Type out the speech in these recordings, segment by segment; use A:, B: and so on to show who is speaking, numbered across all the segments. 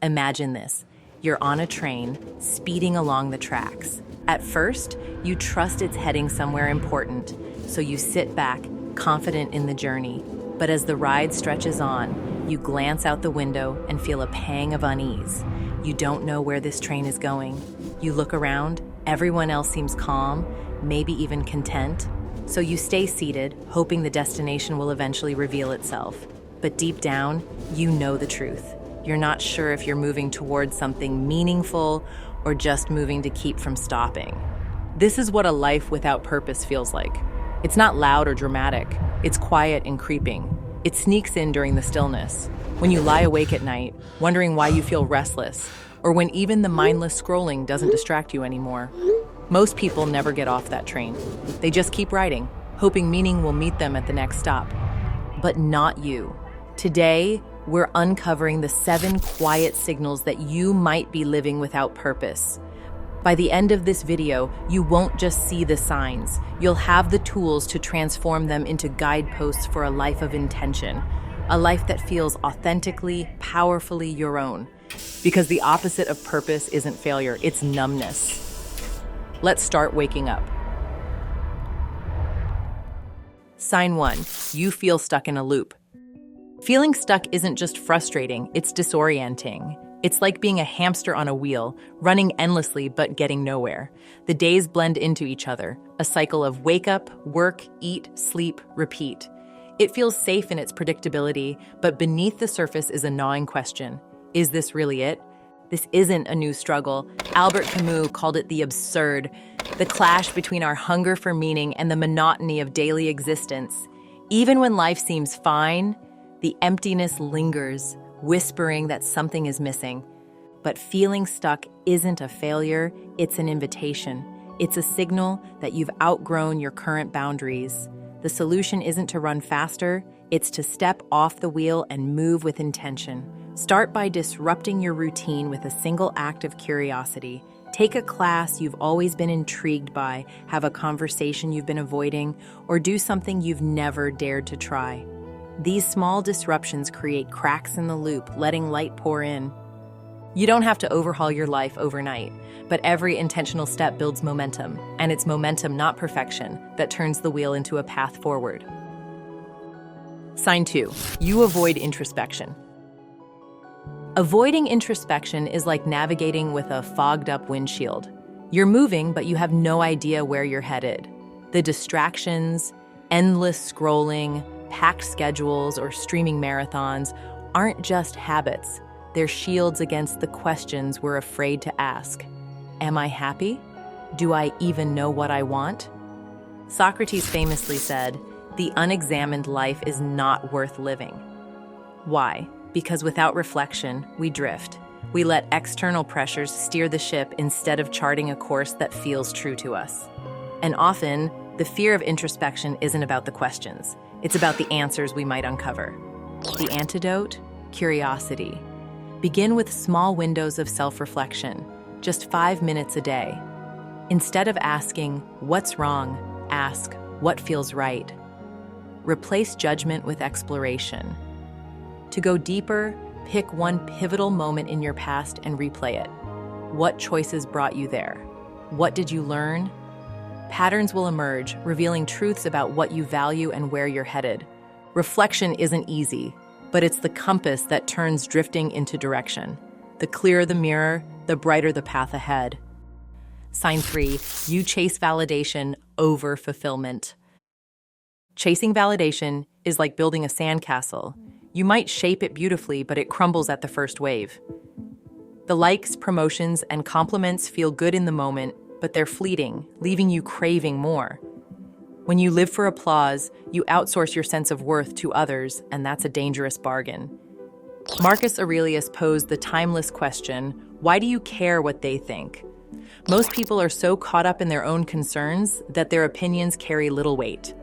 A: Imagine this. You're on a train, speeding along the tracks. At first, you trust it's heading somewhere important, so you sit back, confident in the journey. But as the ride stretches on, you glance out the window and feel a pang of unease. You don't know where this train is going. You look around, everyone else seems calm, maybe even content. So you stay seated, hoping the destination will eventually reveal itself. But deep down, you know the truth. You're not sure if you're moving towards something meaningful or just moving to keep from stopping. This is what a life without purpose feels like. It's not loud or dramatic. It's quiet and creeping. It sneaks in during the stillness. When you lie awake at night, wondering why you feel restless, or when even the mindless scrolling doesn't distract you anymore. Most people never get off that train. They just keep riding, hoping meaning will meet them at the next stop. But not you. Today, we're uncovering the 7 quiet signals that you might be living without purpose. By the end of this video, you won't just see the signs. You'll have the tools to transform them into guideposts for a life of intention, a life that feels authentically, powerfully your own. Because the opposite of purpose isn't failure, it's numbness. Let's start waking up. Sign 1, you feel stuck in a loop. Feeling stuck isn't just frustrating, it's disorienting. It's like being a hamster on a wheel, running endlessly but getting nowhere. The days blend into each other, a cycle of wake up, work, eat, sleep, repeat. It feels safe in its predictability, but beneath the surface is a gnawing question. Is this really it? This isn't a new struggle. Albert Camus called it the absurd, the clash between our hunger for meaning and the monotony of daily existence. Even when life seems fine, the emptiness lingers, whispering that something is missing. But feeling stuck isn't a failure, it's an invitation. It's a signal that you've outgrown your current boundaries. The solution isn't to run faster, it's to step off the wheel and move with intention. Start by disrupting your routine with a single act of curiosity. Take a class you've always been intrigued by, have a conversation you've been avoiding, or do something you've never dared to try. These small disruptions create cracks in the loop, letting light pour in. You don't have to overhaul your life overnight, but every intentional step builds momentum, and it's momentum, not perfection, that turns the wheel into a path forward. Sign 2, you avoid introspection. Avoiding introspection is like navigating with a fogged-up windshield. You're moving, but you have no idea where you're headed. The distractions, endless scrolling, packed schedules, or streaming marathons aren't just habits. They're shields against the questions we're afraid to ask. Am I happy? Do I even know what I want? Socrates famously said, "The unexamined life is not worth living." Why? Because without reflection, we drift. We let external pressures steer the ship instead of charting a course that feels true to us. And often, the fear of introspection isn't about the questions. It's about the answers we might uncover. The antidote? Curiosity. Begin with small windows of self-reflection, just 5 minutes a day. Instead of asking, "What's wrong?" ask, "What feels right?" Replace judgment with exploration. To go deeper, pick one pivotal moment in your past and replay it. What choices brought you there? What did you learn? Patterns will emerge, revealing truths about what you value and where you're headed. Reflection isn't easy, but it's the compass that turns drifting into direction. The clearer the mirror, the brighter the path ahead. Sign 3, you chase validation over fulfillment. Chasing validation is like building a sandcastle. You might shape it beautifully, but it crumbles at the first wave. The likes, promotions, and compliments feel good in the moment, but they're fleeting, leaving you craving more. When you live for applause, you outsource your sense of worth to others, and that's a dangerous bargain. Marcus Aurelius posed the timeless question, why do you care what they think? Most people are so caught up in their own concerns that their opinions carry little weight.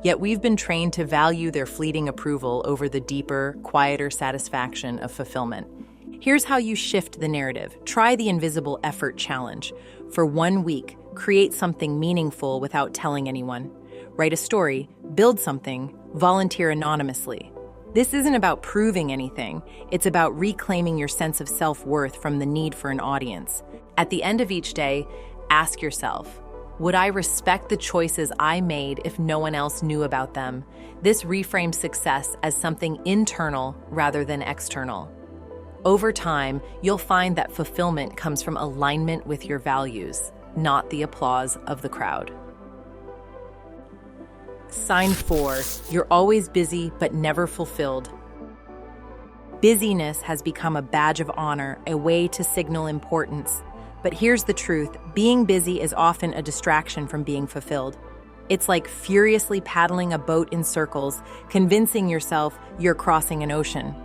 A: Yet we've been trained to value their fleeting approval over the deeper, quieter satisfaction of fulfillment. Here's how you shift the narrative. Try the invisible effort challenge. For 1 week, create something meaningful without telling anyone. Write a story, build something, volunteer anonymously. This isn't about proving anything. It's about reclaiming your sense of self-worth from the need for an audience. At the end of each day, ask yourself, would I respect the choices I made if no one else knew about them? This reframes success as something internal rather than external. Over time, you'll find that fulfillment comes from alignment with your values, not the applause of the crowd. Sign 4, you're always busy but never fulfilled. Busyness has become a badge of honor, a way to signal importance. But here's the truth, being busy is often a distraction from being fulfilled. It's like furiously paddling a boat in circles, convincing yourself you're crossing an ocean.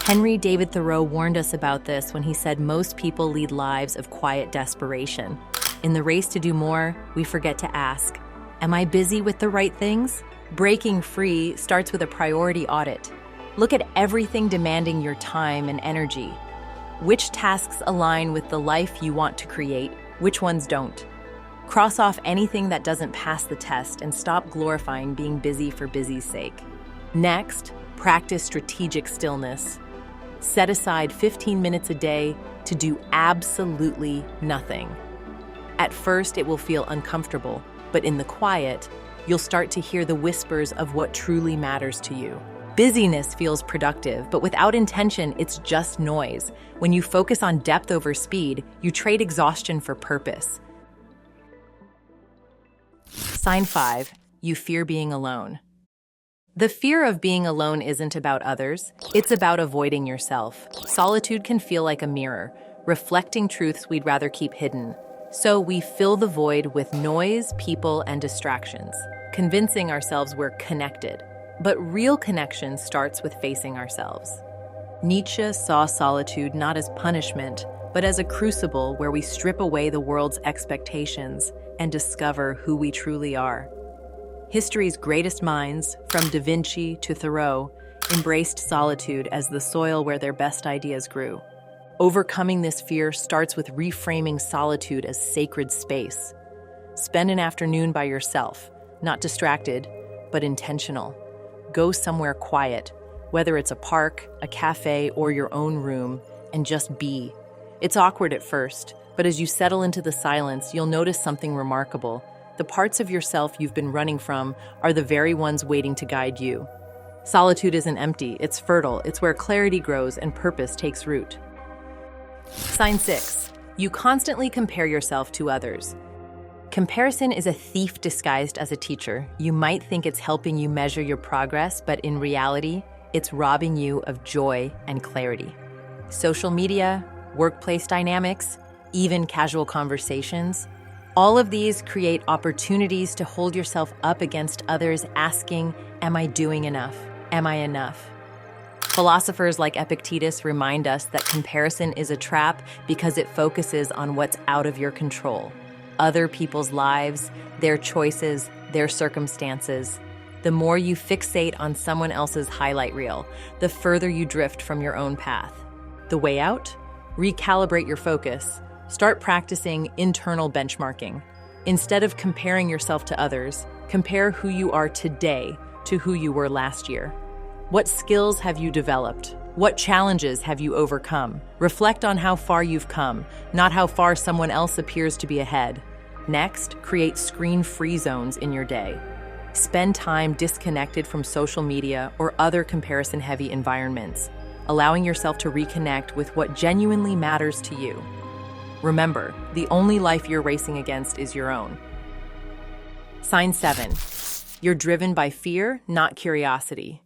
A: Henry David Thoreau warned us about this when he said most people lead lives of quiet desperation. In the race to do more, we forget to ask, am I busy with the right things? Breaking free starts with a priority audit. Look at everything demanding your time and energy. Which tasks align with the life you want to create? Which ones don't? Cross off anything that doesn't pass the test and stop glorifying being busy for busy's sake. Next, practice strategic stillness. Set aside 15 minutes a day to do absolutely nothing. At first, it will feel uncomfortable, but in the quiet, you'll start to hear the whispers of what truly matters to you. Busyness feels productive, but without intention, it's just noise. When you focus on depth over speed, you trade exhaustion for purpose. Sign 5, you fear being alone. The fear of being alone isn't about others, it's about avoiding yourself. Solitude can feel like a mirror, reflecting truths we'd rather keep hidden. So we fill the void with noise, people, and distractions, convincing ourselves we're connected. But real connection starts with facing ourselves. Nietzsche saw solitude not as punishment, but as a crucible where we strip away the world's expectations and discover who we truly are. History's greatest minds, from Da Vinci to Thoreau, embraced solitude as the soil where their best ideas grew. Overcoming this fear starts with reframing solitude as sacred space. Spend an afternoon by yourself, not distracted, but intentional. Go somewhere quiet, whether it's a park, a cafe, or your own room, and just be. It's awkward at first, but as you settle into the silence, you'll notice something remarkable. The parts of yourself you've been running from are the very ones waiting to guide you. Solitude isn't empty, it's fertile. It's where clarity grows and purpose takes root. Sign 6, you constantly compare yourself to others. Comparison is a thief disguised as a teacher. You might think it's helping you measure your progress, but in reality, it's robbing you of joy and clarity. Social media, workplace dynamics, even casual conversations, all of these create opportunities to hold yourself up against others, asking, am I doing enough? Am I enough? Philosophers like Epictetus remind us that comparison is a trap because it focuses on what's out of your control. Other people's lives, their choices, their circumstances. The more you fixate on someone else's highlight reel, the further you drift from your own path. The way out? Recalibrate your focus. Start practicing internal benchmarking. Instead of comparing yourself to others, compare who you are today to who you were last year. What skills have you developed? What challenges have you overcome? Reflect on how far you've come, not how far someone else appears to be ahead. Next, create screen-free zones in your day. Spend time disconnected from social media or other comparison-heavy environments, allowing yourself to reconnect with what genuinely matters to you. Remember, the only life you're racing against is your own. Sign 7. You're driven by fear, not curiosity.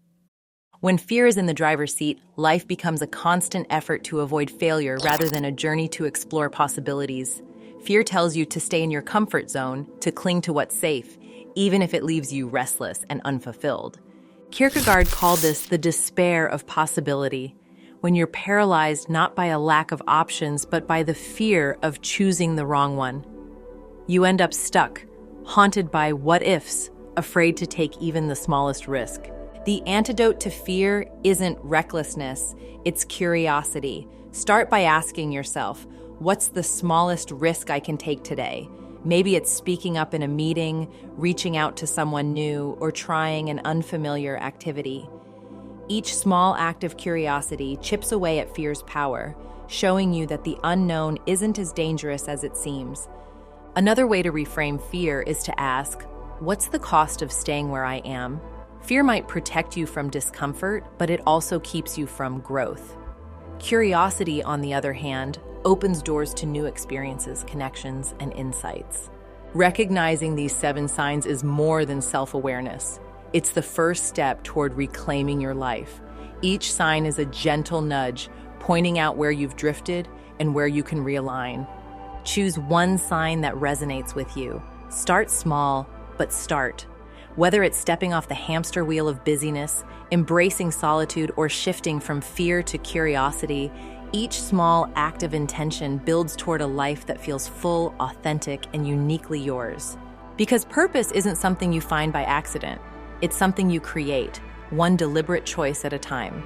A: When fear is in the driver's seat, life becomes a constant effort to avoid failure rather than a journey to explore possibilities. Fear tells you to stay in your comfort zone, to cling to what's safe, even if it leaves you restless and unfulfilled. Kierkegaard called this the despair of possibility, when you're paralyzed not by a lack of options, but by the fear of choosing the wrong one. You end up stuck, haunted by what-ifs, afraid to take even the smallest risk. The antidote to fear isn't recklessness, it's curiosity. Start by asking yourself, what's the smallest risk I can take today? Maybe it's speaking up in a meeting, reaching out to someone new, or trying an unfamiliar activity. Each small act of curiosity chips away at fear's power, showing you that the unknown isn't as dangerous as it seems. Another way to reframe fear is to ask, what's the cost of staying where I am? Fear might protect you from discomfort, but it also keeps you from growth. Curiosity, on the other hand, opens doors to new experiences, connections, and insights. Recognizing these 7 signs is more than self-awareness. It's the first step toward reclaiming your life. Each sign is a gentle nudge, pointing out where you've drifted and where you can realign. Choose one sign that resonates with you. Start small, but start. Whether it's stepping off the hamster wheel of busyness, embracing solitude, or shifting from fear to curiosity, each small act of intention builds toward a life that feels full, authentic, and uniquely yours. Because purpose isn't something you find by accident. It's something you create, one deliberate choice at a time.